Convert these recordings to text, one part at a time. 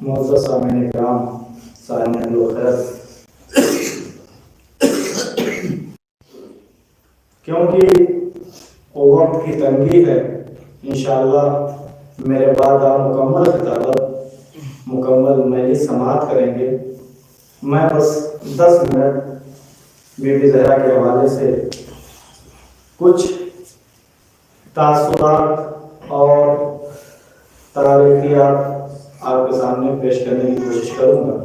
معزز سامعین کرام، سامعین اہل خیر، کیونکہ وقت کی تنگی ہے، انشاءاللہ میرے بعد آپ مکمل خطابت مکمل مجلس سماعت کریں گے۔ میں بس 10 منٹ بی بی زہرا کے حوالے سے کچھ تاثرات اور تاریخیات آپ کے سامنے پیش کرنے کی کوشش کروں گا۔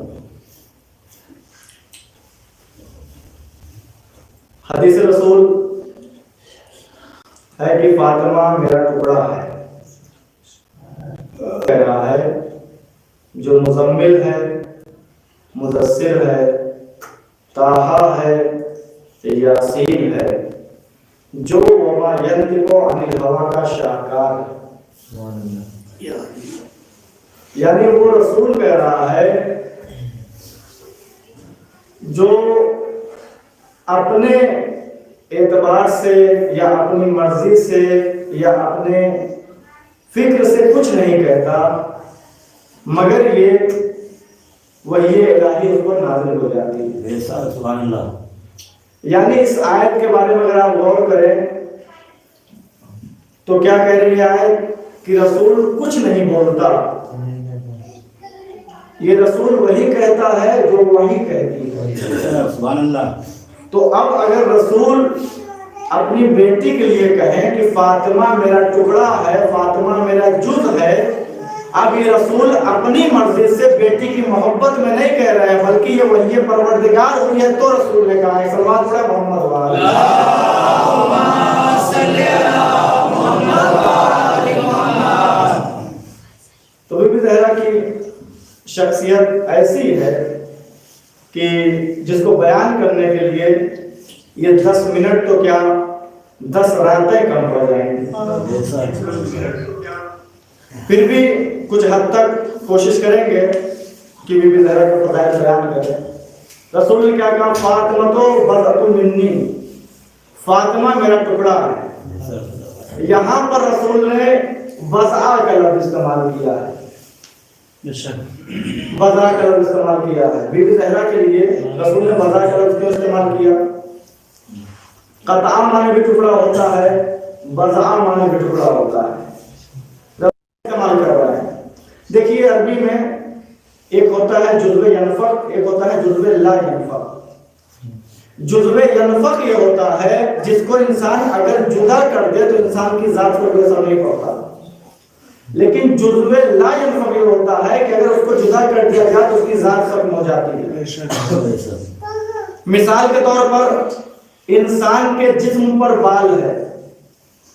حدیث رسول ہے کہ فاطمہ میرا ٹکڑا ہے، کہہ رہا ہے جو مزمل ہے، مدثر ہے، طٰہٰ ہے، یاسین ہے، جو وما ینطق عن الہویٰ کا شاہکار ہے۔ یعنی وہ رسول کہہ رہا ہے جو اپنے اعتبار سے یا اپنی مرضی سے یا اپنے فکر سے کچھ نہیں کہتا، مگر یہ وحی الہی اس پر نازل ہو جاتی ہے۔ سبحان اللہ۔ یعنی اس آیت کے بارے میں اگر آپ غور کریں تو کیا کہہ رہی ہے آیت کہ رسول کچھ نہیں بولتا، یہ رسول وہی کہتا ہے جو وہی کہتی ہے۔ سبحان اللہ۔ تو اب اگر رسول اپنی بیٹی کے لیے کہیں کہ فاطمہ میرا ٹکڑا ہے، فاطمہ میرا جز ہے، اب یہ رسول اپنی مرضی سے بیٹی کی محبت میں نہیں کہہ رہے ہیں، بلکہ یہ وحی پروردگار ہوئی ہے تو رسول نے کہا ہے۔ صلوات پڑھیں محمد وعلی اللہم صلی علی محمد وعلی محمد۔ تو بی بی زہرا کی شخصیت ایسی ہے کہ جس کو بیان کرنے کے لیے یہ 10 منٹ تو کیا 10 راتیں کم پڑ جائیں گی، پھر بھی کچھ حد تک کوشش کریں گے کہ بی بی زہرا کے فضائل بیان کریں۔ رسول نے کیا کہا؟ فاطمہ تو بضعۃ منی، فاطمہ میرا ٹکڑا ہے۔ یہاں پر رسول نے بضع کا لفظ استعمال کیا ہے، بضع کا لفظ استعمال کیا ہے۔ بی بی زہرا کے لیے رسول نے بضع کا لفظ کیوں استعمال کیا؟ قطع معنی بھی ٹکڑا ہوتا ہے، بضع معنی بھی ٹکڑا ہوتا ہے، استعمال کر رہا ہے۔ دیکھیے عربی میں ایک ہوتا ہے جزو ینفق، ایک ہوتا ہے جزو لا ینفق۔ جزو ینفق یہ ہوتا ہے جس کو انسان اگر جدا کر دے تو انسان کی ذات پر کوئی اثر نہیں پڑتا، لیکن جزو لا ینفق یہ ہوتا ہے کہ اگر اس کو جدا کر دیا جائے تو اس کی ذات ختم ہو جاتی ہے۔ مثال کے طور پر انسان کے جسم پر بال ہے،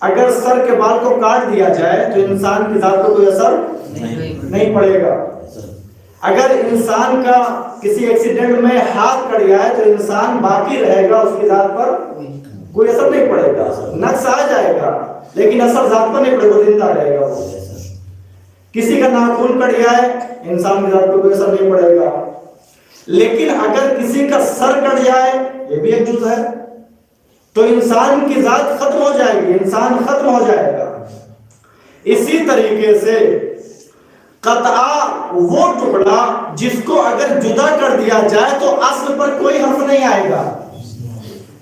اگر سر کے بال کو کاٹ دیا جائے تو انسان کی ذات پر کوئی اثر نہیں پڑے گا۔ اگر انسان کا کسی ایکسیڈنٹ میں ہاتھ کٹ جائے تو انسان باقی رہے گا، اس کی ذات پر کوئی اثر نہیں پڑے گا، نقص آ جائے گا لیکن اثر ذات پر نہیں پڑے گا، زندہ رہے گا۔ کسی کا ناخن کٹ جائے انسان کی ذات پر کوئی اثر نہیں پڑے گا، لیکن اگر کسی کا سر کٹ جائے یہ بھی ایک جز ہے تو انسان کی ذات ختم ہو جائے گی، انسان ختم ہو جائے گا۔ اسی طریقے سے قطع وہ ٹکڑا جس کو اگر جدا کر دیا جائے تو اصل پر کوئی حرف نہیں آئے گا،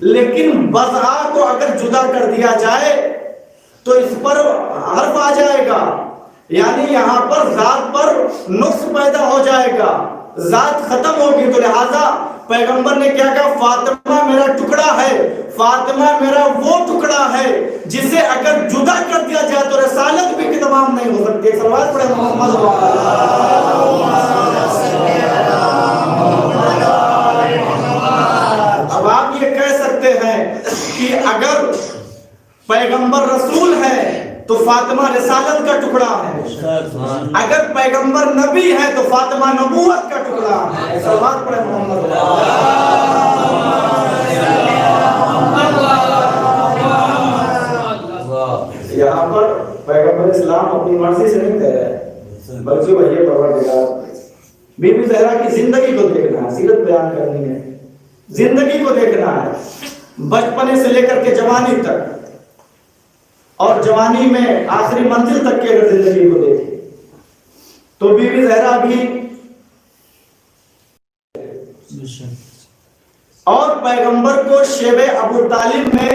لیکن بضع کو اگر جدا کر دیا جائے تو اس پر حرف آ جائے گا، یعنی یہاں پر ذات پر نقص پیدا ہو جائے گا، ذات ختم ہوگی۔ تو لہذا پیغمبر نے کیا کہا؟ فاطمہ میرا ٹکڑا ہے، فاطمہ میرا وہ ٹکڑا ہے جسے اگر جدا کر دیا جائے تو رسالت بھی تمام نہیں ہو سکتی۔ صلوات پڑھیں محمد اب آپ یہ کہہ سکتے ہیں کہ اگر پیغمبر رسول ہے تو فاطمہ رسالت کا ٹکڑا ہے، اگر پیغمبر نبی ہے تو فاطمہ نبوت کا ٹکڑا ہے۔ صلوات پڑھیں محمد۔ یہاں پر پیغمبر اسلام اپنی مرضی سے نہیں کہہ رہے بلکہ وحی پروردگار۔ بی بی زہرا کی زندگی کو دیکھنا ہے، سیرت بیان کرنی ہے، زندگی کو دیکھنا ہے، بچپنے سے لے کر کے جوانی تک اور جوانی میں آخری منزل تک کی اگر زندگی کو دیکھیں تو بی بی زہرا بھی اور پیغمبر کو شیب ابو طالب میں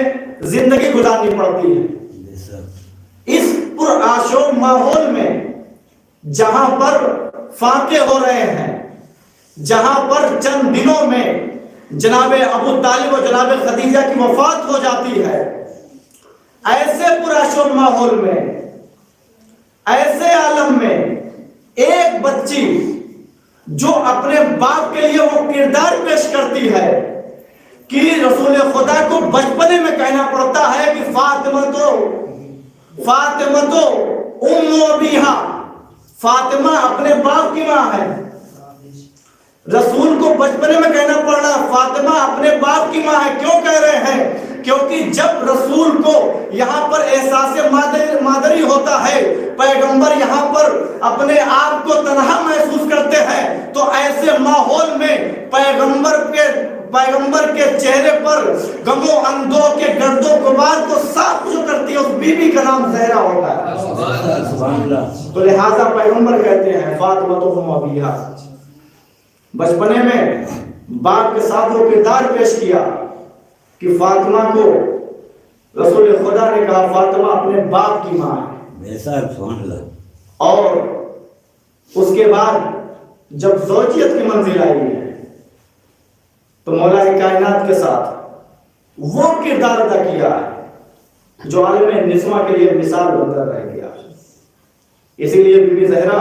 زندگی گزارنی پڑتی ہے اس پرآشوب ماحول میں جہاں پر فاقے ہو رہے ہیں، جہاں پر چند دنوں میں جناب ابو طالب اور جناب خدیجہ کی وفات ہو جاتی ہے، ایسے پرآشوب ماحول میں، ایسے عالم میں ایک بچی جو اپنے باپ کے لیے وہ کردار پیش کرتی ہے کہ رسول خدا کو بچپنے میں کہنا پڑتا ہے کہ فاطمہ تو ام ابیہا، فاطمہ اپنے باپ کی ماں ہے۔ رسول کو بچپنے میں کہنا پڑ رہا فاطمہ اپنے باپ کی ماں ہے۔ کیوں کہہ رہے ہیں؟ کیونکہ جب رسول کو یہاں پر احساس مادری ہوتا ہے، پیغمبر یہاں پر اپنے آپ کو تنہا محسوس کرتے ہیں، تو ایسے ماحول میں پیغمبر کے چہرے پر غم و اندوہ کے گرد و غبار کو صاف جو کرتی ہے اس بی بی کا نام زہرا ہوتا ہے۔ تو لہٰذا پیغمبر کہتے ہیں فاطمہ تو ام ابیہا، بچپنے میں باپ کے ساتھ وہ کردار پیش کیا کہ فاطمہ کو رسول خدا نے کہا فاطمہ اپنے باپ کی ماں ہے۔ اور اس کے بعد جب زوجیت کی منزل آئی ہے تو مولا کائنات کے ساتھ وہ کردار ادا کیا ہے جو عالم نسواں کے لیے مثال بن کر رہ گیا۔ اسی لیے بی بی زہرا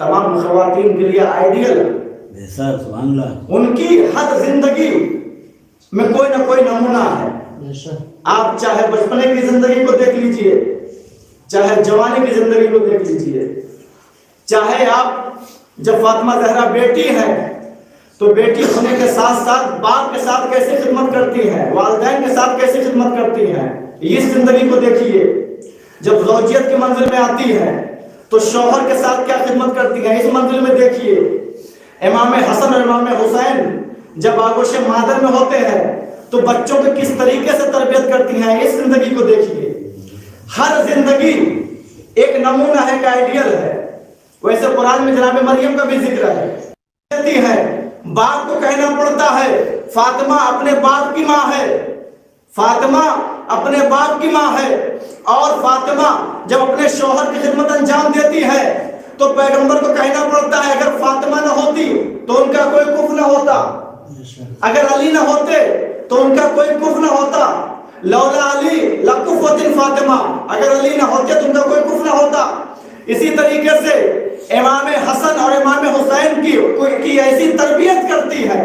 تمام خواتین کے لیے آئیڈیل ہے۔ ان کی ہر زندگی میں کوئی نہ کوئی نمونہ ہے۔ آپ چاہے بچپنے کی زندگی کو دیکھ لیجئے، چاہے جوانی کی زندگی کو دیکھ لیجئے، چاہے آپ جب فاطمہ زہرا بیٹی ہے تو بیٹی ہونے کے ساتھ ساتھ باپ کے ساتھ کیسے خدمت کرتی ہیں، والدین کے ساتھ کیسے خدمت کرتی ہیں، اس زندگی کو دیکھیے۔ جب زوجیت کی منزل میں آتی ہے تو شوہر کے ساتھ کیا خدمت کرتی ہیں، اس منزل میں دیکھیے۔ امام حسن اور امام حسین جب آغوش مادر میں ہوتے ہیں تو بچوں کو کس طریقے سے تربیت کرتی ہیں، اس زندگی کو دیکھیے۔ ہر زندگی ایک نمونہ ہے، ایک آئیڈیل ہے۔ ویسے قرآن میں جناب مریم کا بھی ذکر ہے، کہتی ہے باپ کو کہنا پڑتا ہے فاطمہ اپنے باپ کی ماں ہے، فاطمہ اپنے باپ کی ماں ہے۔ اور فاطمہ جب اپنے شوہر کی خدمت انجام دیتی ہے تو پیغمبر کو کہنا پڑتا ہے اگر فاطمہ نہ ہوتی تو ان کا کوئی کفر نہ ہوتا، اگر علی نہ ہوتے تو ان کا کوئی کفر نہ ہوتا، لولا علی لکفوت فاطمہ، اگر علی نہ ہوتے تو ان کا کوئی کفر نہ ہوتا۔ اسی طریقے سے امام حسن اور امام حسین کی ایسی تربیت کرتی ہے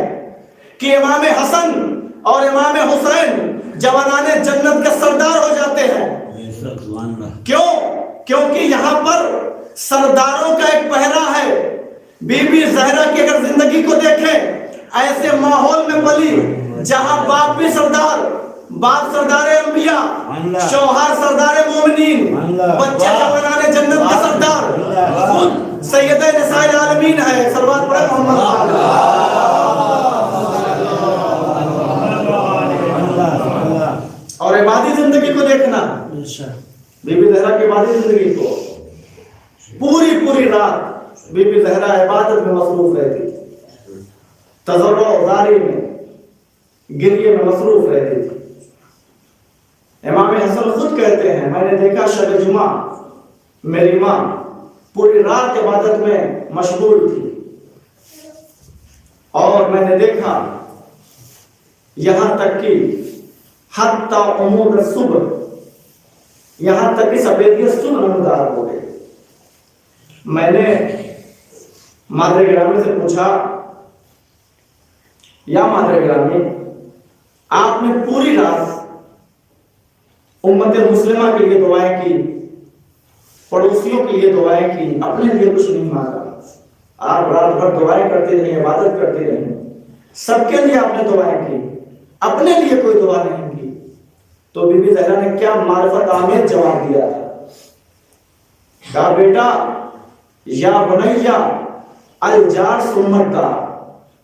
کہ امام حسن اور امام حسین جوانان جنت کے سردار ہو جاتے ہیں۔ کیوں؟ کیونکہ یہاں پر سرداروں کا ایک پہرا ہے۔ بی بی زہرا کی اگر زندگی کو دیکھیں، ایسے ماحول میں پلی جہاں باپ بھی سردار، باپ سردار انبیاء، شوہر سردار مومنین، بچہ جوانان جنت کا سردار، خود سید نساء العالمین ہے۔ صلوات پڑھیں محمد۔ اور عبادی زندگی کو دیکھنا، بی بی زہرا کی عبادی زندگی کو، پوری رات بی بی زہرا عبادت میں مصروف رہتی، تضرع و زاری میں، گریے میں مصروف رہتی تھی۔ امام حسن خود کہتے ہیں میں نے دیکھا شب جمعہ میری ماں پوری رات عبادت میں مشغول تھی، اور میں نے دیکھا یہاں تک کہ حتی امور صبح، یہاں تک کہ سفیدی صبح نمودار ہو گئے۔ میں نے مادر گرامی سے پوچھا یا مادر گرامی آپ نے پوری رات امت مسلمہ کے لیے دعائیں کی، پڑوسیوں کے لیے دعائیں کی، اپنے لیے کچھ نہیں مانگا، آپ رات بھر دعائیں کرتے رہے، عبادت کرتے رہے، سب کے لیے آپ نے دعائیں کی، اپنے لیے کوئی دعا نہیں کی۔ تو بی بی زہرا نے کیا معرفت آمیز جواب دیا تھا، کہا بیٹا یا بنیا الجار ثم الدار،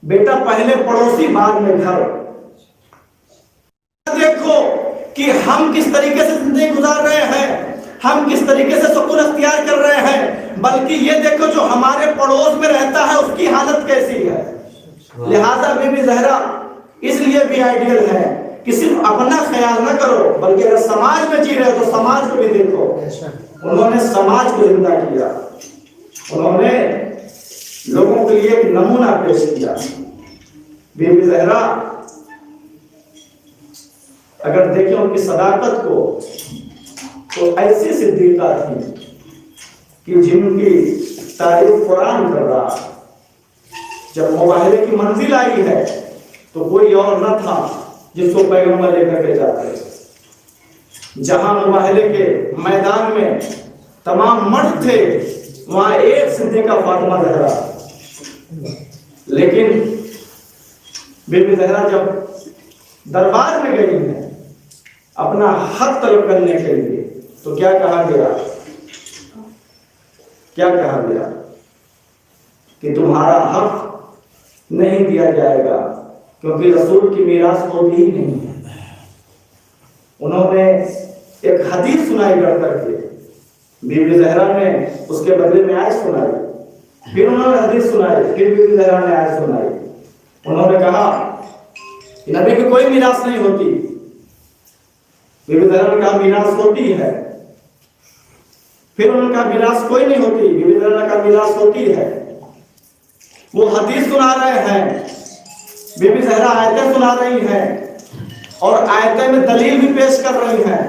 بیٹا پہلے پڑوسی بعد میں گھر۔ دیکھو کہ ہم کس طریقے سے زندگی گزار رہے ہیں، ہم کس طریقے سے سکون اختیار کر رہے ہیں، بلکہ یہ دیکھو جو ہمارے پڑوس میں رہتا ہے اس کی حالت کیسی ہے۔ لہذا بی بی زہرا اس لیے بھی آئیڈیل ہے کہ صرف اپنا خیال نہ کرو، بلکہ اگر سماج میں جی رہے ہو تو سماج کو بھی دیکھو۔ انہوں نے سماج کو زندہ کیا، انہوں نے لوگوں کے لیے ایک نمونہ پیش کیا۔ بی بی زہرا اگر دیکھیں ان کی صداقت کو تو ایسی صدیقہ تھی کہ جن کی تعریف قرآن کر رہا، جب مباہلے کی منزل آئی ہے تو کوئی اور نہ تھا جس کو پیغمبر لے کر کے جاتے۔ جہاں مباہلے کے میدان میں تمام مرد تھے وہاں ایک صدیقہ فاطمہ زہرا، لیکن بی بی زہرا جب دربار میں گئی ہیں اپنا حق طلب کرنے کے لیے تو کیا کہا گیا؟ کیا کہا گیا کہ تمہارا حق نہیں دیا جائے گا کیونکہ رسول کی میراث ہوتی ہی نہیں ہے۔ انہوں نے ایک حدیث سنائی کر کے، بی بی زہرا نے اس کے بدلے میں آیت سنائی، پھر انہوں نے حدیث سنائی، پھر بی بی زہرا نے آیت سنائی۔ انہوں نے کہا کہ نبی کی کوئی میراث نہیں ہوتی، بی بی زہرا نے کہا میراث ہوتی ہے، پھر انہوں نے کہا میراث کوئی نہیں ہوتی، بی بی زہرا نے کہا میراث ہوتی ہے۔ وہ حدیث سنا رہے ہیں، بی بی زہرا آیتیں سنا رہی ہیں اور آیتیں میں دلیل بھی پیش کر رہی ہیں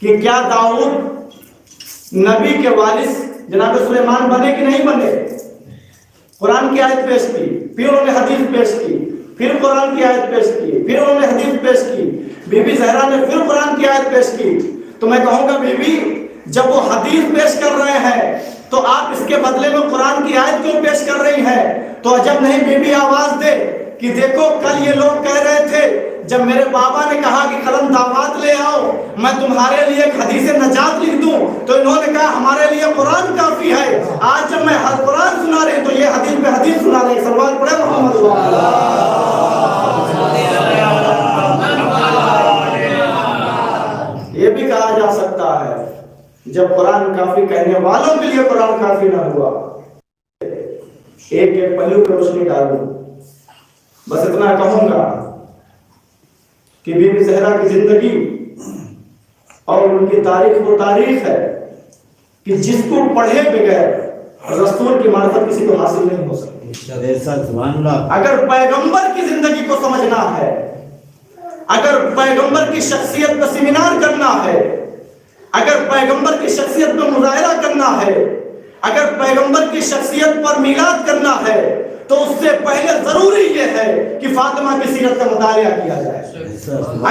کہ کیا داؤد نبی کے وارث جناب سلیمان بنے کہ نہیں بنے۔ قرآن کی آیت پیش کی، پھر انہوں نے حدیث پیش کی، پھر قرآن کی آیت پیش کی، پھر انہوں نے حدیث پیش کی، بی بی زہرا نے پھر قرآن کی آیت پیش کی۔ تو میں کہوں گا بی بی جب وہ حدیث پیش کر رہے ہیں تو آپ اس کے بدلے میں قرآن کی آیت کیوں پیش کر رہی ہیں؟ تو عجب نہیں بی بی آواز دے کہ دیکھو کل یہ لوگ کہہ رہے تھے جب میرے بابا نے کہا کہ قلم دعوات لے آؤ میں تمہارے لیے ایک حدیث نجات لکھ دوں، تو انہوں نے کہا ہمارے لیے قرآن کافی ہے۔ آج جب میں ہر قرآن سنا رہی تو یہ حدیث پہ حدیث سنا رہے، سلوات پڑھے محمد یہ بھی کہا جا سکتا ہے جب قرآن کافی کہنے والوں کے لیے قرآن کافی نہ ہوا۔ ایک ایک پہلو پہ روشنی ڈالوں، بس اتنا کہوں گا کہ بی بی زہرا کی زندگی اور ان کی تاریخ وہ تاریخ ہے کہ جس کو پڑھے بغیر رسول کی معرفت کسی کو حاصل نہیں ہو سکتی۔ اگر پیغمبر کی زندگی کو سمجھنا ہے، اگر پیغمبر کی شخصیت پر سیمینار کرنا ہے، اگر پیغمبر کی شخصیت پر مظاہرہ کرنا ہے، اگر پیغمبر کی شخصیت پر میلاد کرنا ہے تو اس سے پہلے ضروری یہ ہے کہ فاطمہ کی سیرت کا مطالعہ کیا جائے۔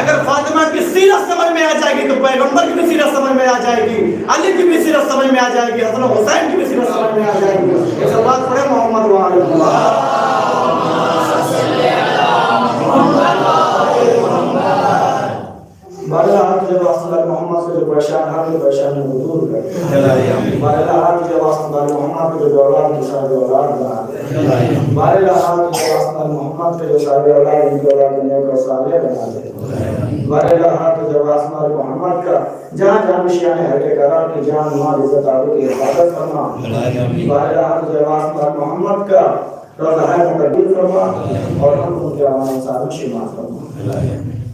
اگر فاطمہ کی سیرت سمجھ میں آ جائے گی تو پیغمبر کی بھی سیرت سمجھ میں آ جائے گی، علی کی بھی سیرت سمجھ میں آ جائے گی، حسن حسین کی بھی سیرت سمجھ میں آ جائے گی۔ یہ سب بات پڑھے محمد وعلی اللہ۔ بارہ ہاتھ جب واسطہ محمد سے جو پریشان ہاتھ جو پریشانی کو دور کر، بارہ ہاتھ جب واسطہ محمد کو جو اولاد کی صاحب اولاد بنا دے، بارہ ہاتھ جب واسطہ محمد کے جو صاحب اولاد ان کی اولاد نیک اور صالح بنا دے، بارہ ہاتھ جب واسطہ محمد کا جہاں جہاں مشیان ہر قرار کی جان مال عزت آبرو کی حفاظت فرما، بارہ ہاتھ جب واسطہ محمد کا روزہ ہے مقدس فرما اور ہم ان کے امان صاحب شمار فرما۔